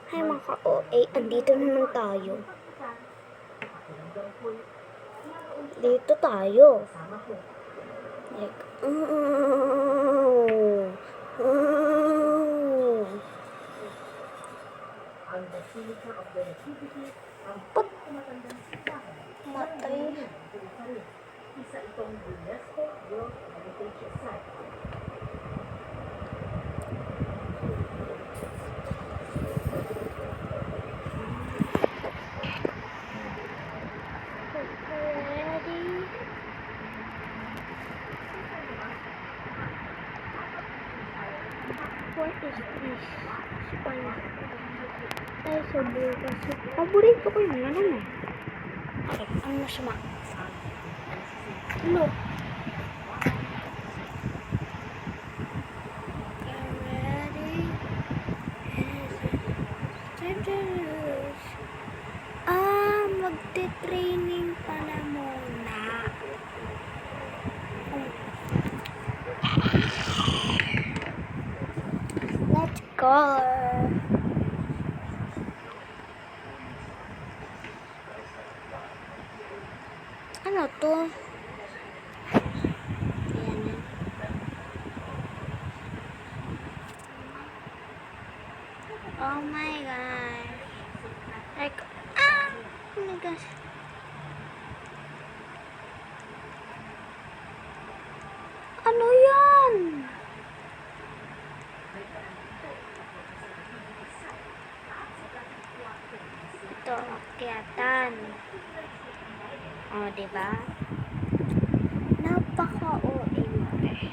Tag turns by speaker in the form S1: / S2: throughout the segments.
S1: Hi mga ka-OA, andito naman tayo. Dito tayo. Like, Pat matay.
S2: Isa itong UNESCO World Heritage Site.
S1: What is this? Spanish. Ay, sa bukas. Paborito ko yun. Ano na? Okay, ano masama? Ano? Magte-training pala muna. Let's go. Ano to? Ayan. Oh my gosh. Like, oh my gosh. Ano yan? Ito, akyatan. O, diba? Napaka-OA mo eh.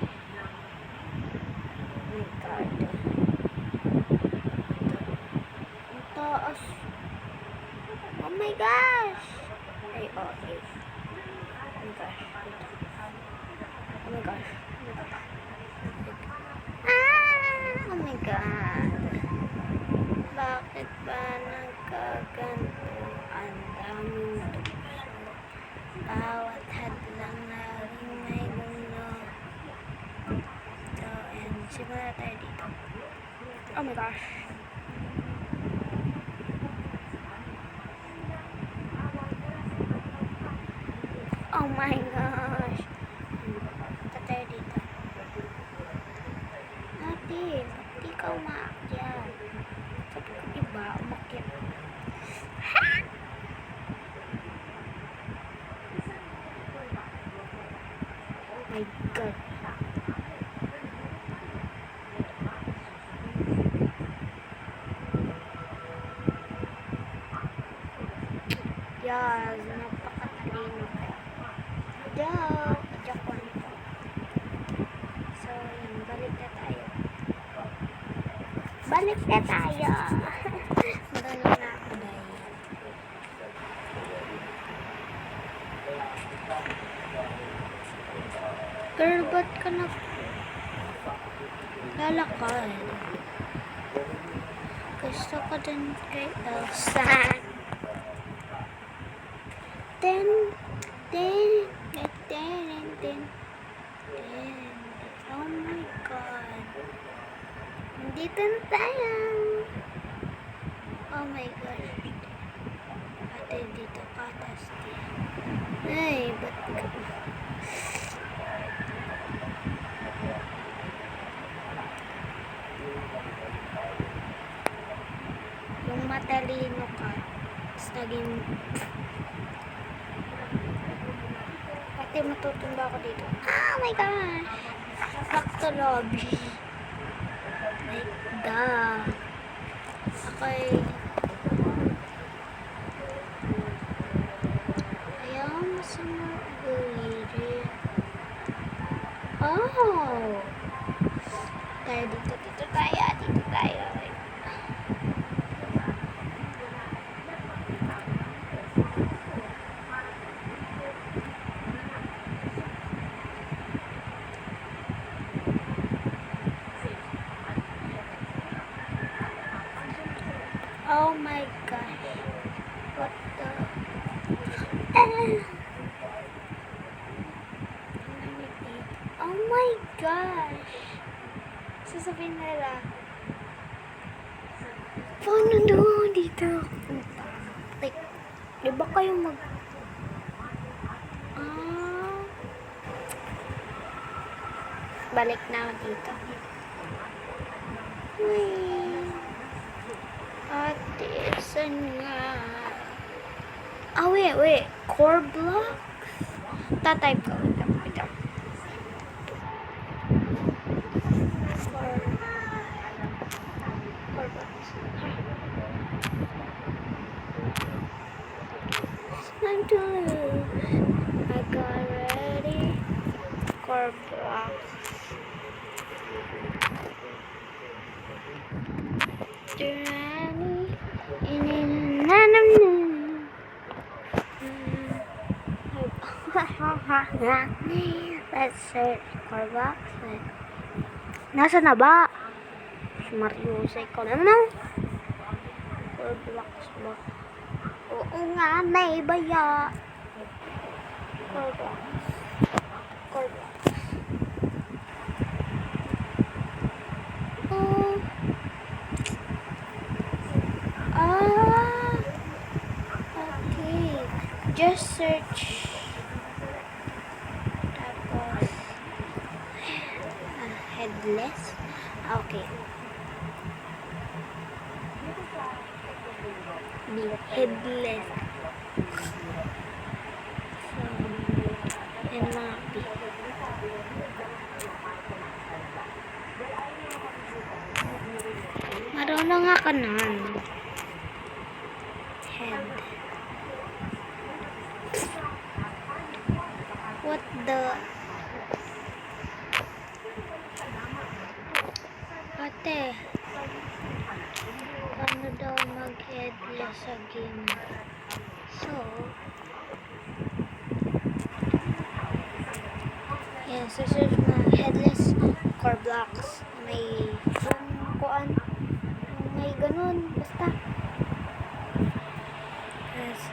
S1: Oh my God. Ang taas. Oh my gosh! Ay, OA. Oh my gosh. Oh my gosh. Ah! Oh my God. Bakit ba nagkaganto? Ang daming tukso. Bawat hadlang na rin may gulo. So, and simula tayo dito. Oh my gosh. Oh my gosh. Punta tayo dito. Ate, ba't di ka umaakyat? Sabi ko, diba, umakyat. Ha? Oh my God. Yes, napakatalino ko. Joke lang po. So, yun, balik na tayo. Marunong na ako dahil. Girl, ba't ka lalakad? Gusto ko din kay Elsa. Ten. Oh my God. Nandito na tayo. Oh my gosh. Ate, dito ka. Ay, ba't ka? Yung matalino ka, tapos naging... Ate, matutumba ako dito. Oh my gosh! Back to lobby. Like, duh. Okay. Ayaw mo sa mga guliri. Oh! Tayo dito tayo. Oh my gosh. What the? Oh my gosh. Sasabihin nila. Paano doon dito? Like, di ba kayo mag... Ah, balik na ako dito. Wait. Ate, saan nga? Ah, wait. Core blocks? Tatype ko. Wait lang. Core blocks. Time to lose. I got ready. Core blocks. Granny. Let's search core box. Nasa na ba? Mariusay ko naman. Core blocks ba? Oo nga, may baya. Core box. Core box. Oh. Ah. Okay. Just search. Tapos headless. Okay. Headless. So, and mappy. Marunong ako nun. Head. What the... Ate, paano daw mag-headless sa game? So, yan, search na headless core blocks. May kuan, may ganun, basta. Yes,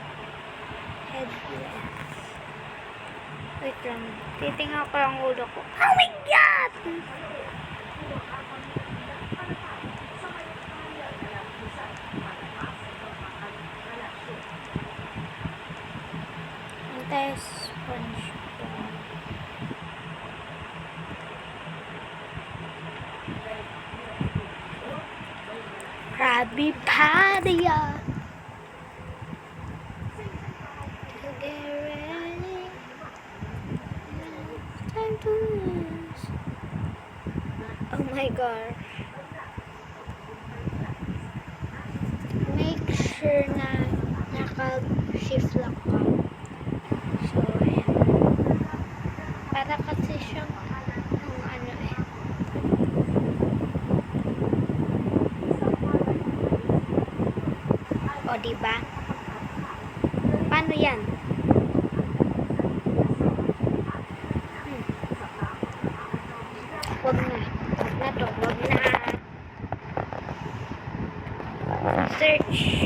S1: headless. Wait lang, titingnan ko lang ulo ko. Oh my God! Antay SpongeBob. Krabby Patty. To get ready. Time to lose. Oh my God. Make sure na naka-shift lock ka. So, ayan. Para kasi siyang ano eh. O, diba? Paano yan? Wag na. Wag na to. Wag na. Search.